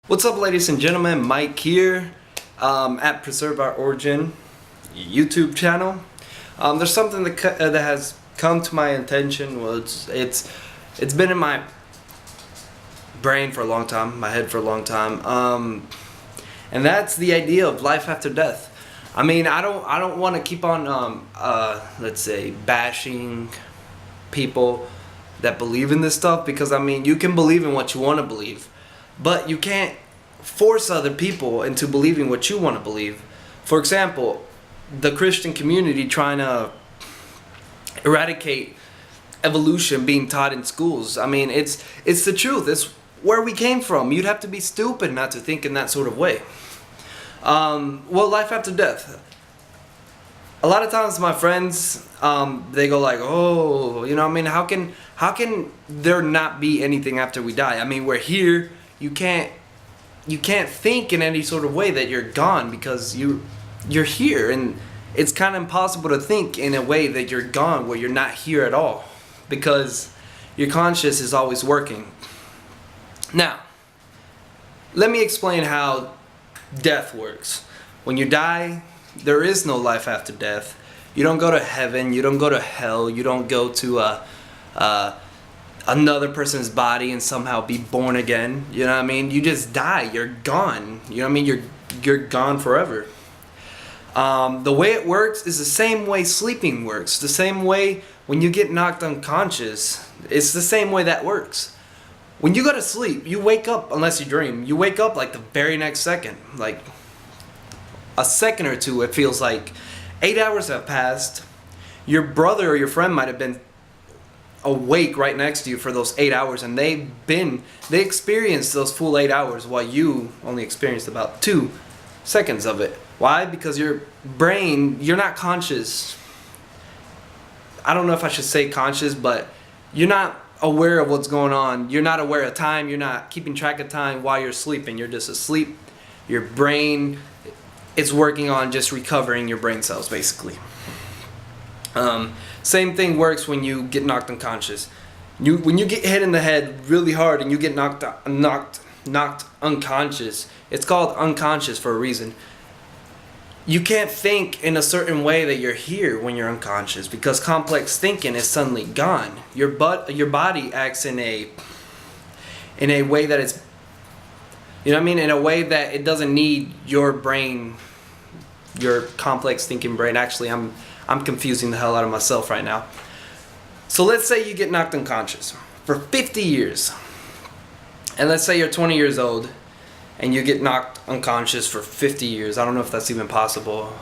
What's up, ladies and gentlemen? Mike here at Preserve Our Origin YouTube channel. There's something that has come to my attention. Well, it's been in my brain for a long time, my head for a long time, and that's the idea of life after death. I mean, I don't want to keep on let's say bashing people that believe in this stuff, because I mean, you can believe in what you want to believe, but you can't force other people into believing what you want to believe. For example, the Christian community trying to eradicate evolution being taught in schools. I mean, it's the truth. It's where we came from. You'd have to be stupid not to think in that sort of way. Well, life after death. A lot of times my friends, they go like, oh, you know what I mean? How can there not be anything after we die? I mean, we're here. You can't think in any sort of way that you're gone, because you're here, and it's kind of impossible to think in a way that you're gone where you're not here at all, because your conscious is always working. Now, let me explain how death works. When you die, there is no life after death. You don't go to heaven, you don't go to hell, you don't go to another person's body and somehow be born again. You know what I mean? You just die. You're gone. You know what I mean? You're gone forever. The way it works is the same way sleeping works. The same way when you get knocked unconscious. It's the same way that works. When you go to sleep, you wake up, unless you dream, you wake up like the very next second. Like a second or two, it feels like 8 hours have passed. Your brother or your friend might have been awake right next to you for those 8 hours, and they experienced those full 8 hours while you only experienced about 2 seconds of it. Why? Because your brain, you're not conscious. I don't know if I should say conscious, but you're not aware of what's going on. You're not aware of time. You're not keeping track of time while you're sleeping. You're just asleep. Your brain is working on just recovering your brain cells, basically. Same thing works when you get knocked unconscious. When you get hit in the head really hard and you get knocked unconscious, it's called unconscious for a reason. You can't think in a certain way that you're here when you're unconscious, because complex thinking is suddenly gone. Your body acts in a way that it's, you know what I mean, in a way that it doesn't need your brain, your complex thinking brain. Actually, I'm confusing the hell out of myself right now. So let's say you get knocked unconscious for 50 years. And let's say you're 20 years old and you get knocked unconscious for 50 years. I don't know if that's even possible.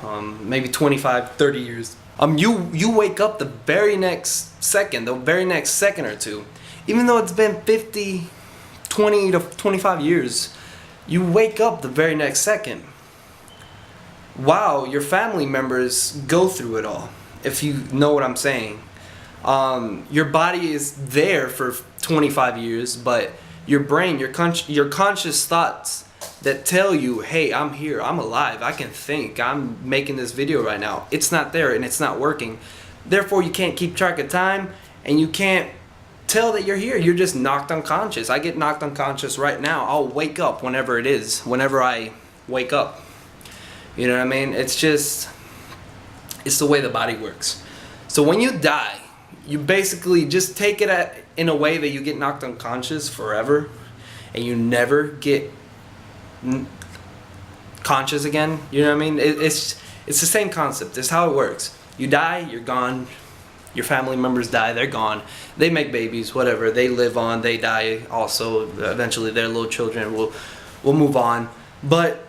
Maybe 25, 30 years. You wake up the very next second or two. Even though it's been 50, 20 to 25 years, you wake up the very next second. Wow, your family members go through it all, if you know what I'm saying. Your body is there for 25 years, but your brain, your conscious thoughts that tell you, hey, I'm here, I'm alive, I can think, I'm making this video right now, it's not there and it's not working. Therefore, you can't keep track of time, and you can't tell that you're here. You're just knocked unconscious. I get knocked unconscious right now. I'll wake up whenever I wake up. You know what I mean? It's the way the body works. So when you die, you basically just take it in a way that you get knocked unconscious forever, and you never get conscious again. You know what I mean? It's the same concept. It's how it works. You die, you're gone. Your family members die, they're gone. They make babies, whatever. They live on, they die also. Eventually their little children will move on. But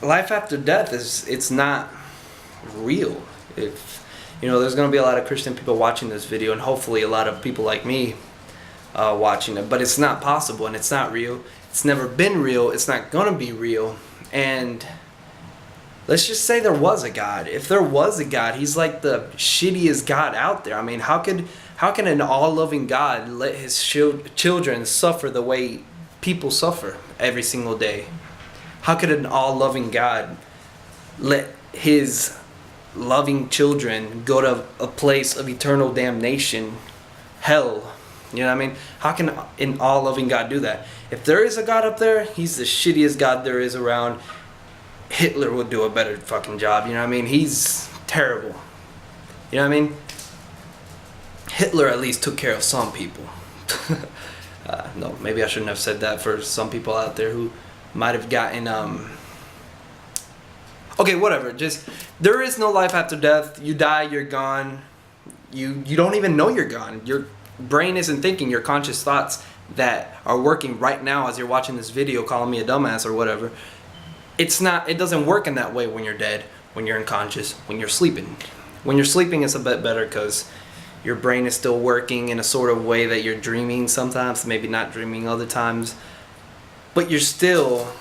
life after death it's not real. If there's going to be a lot of Christian people watching this video, and hopefully a lot of people like me watching it, but it's not possible, and it's not real. It's never been real. It's not going to be real. And let's just say there was a God. If there was a God, he's like the shittiest God out there. I mean, how can an all-loving God let his children suffer the way people suffer every single day? How could an all-loving God let his loving children go to a place of eternal damnation, hell, You know what I mean? How can an all-loving God do that? If there is a God up there, he's the shittiest God there is around. Hitler would do a better fucking job, you know what I mean? He's terrible. You know what I mean? Hitler at least took care of some people. No, maybe I shouldn't have said that for some people out there who might have gotten okay, whatever. Just, there is no life after death. You die, you're gone. You don't even know you're gone. Your brain isn't thinking. Your conscious thoughts that are working right now as you're watching this video calling me a dumbass or whatever, it doesn't work in that way when you're dead, when you're unconscious, when you're sleeping. When you're sleeping, it's a bit better because your brain is still working in a sort of way that you're dreaming sometimes, maybe not dreaming other times, but you're still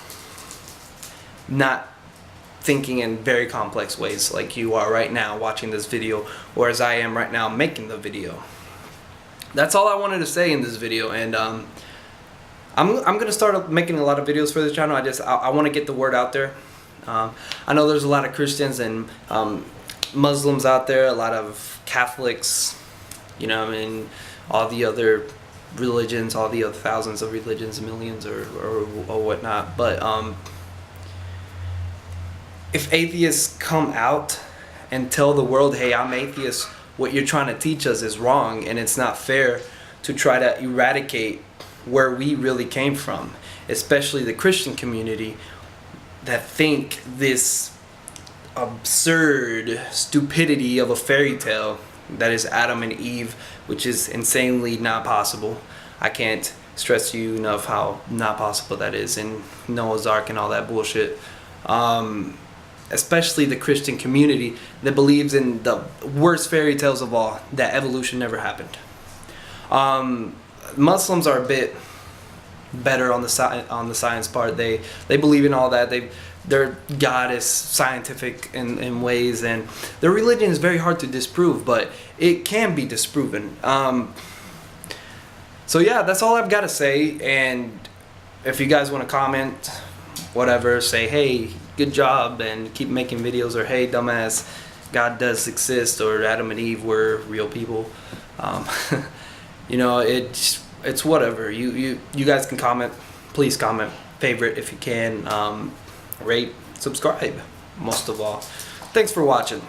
not thinking in very complex ways like you are right now watching this video, or as I am right now making the video. That's all I wanted to say in this video, and I'm gonna start making a lot of videos for this channel. I want to get the word out there. I know there's a lot of Christians and Muslims out there, a lot of Catholics, you know, I mean, all the other religions, all the other thousands of religions, millions or whatnot. But if atheists come out and tell the world, hey, I'm atheist, what you're trying to teach us is wrong, and it's not fair to try to eradicate where we really came from, especially the Christian community that think this absurd stupidity of a fairy tale that is Adam and Eve, which is insanely not possible. I can't stress to you enough how not possible that is, and Noah's Ark and all that bullshit. Especially the Christian community that believes in the worst fairy tales of all, that evolution never happened. Muslims are a bit better on the science part. They believe in all that. Their God is scientific in ways, and their religion is very hard to disprove, but it can be disproven. So yeah, that's all I've got to say. And if you guys want to comment, whatever, say hey, good job, and keep making videos, or hey, dumbass, God does exist, or Adam and Eve were real people. You know, it's whatever. You guys can comment. Please comment, favorite if you can, rate, subscribe, most of all. Thanks for watching.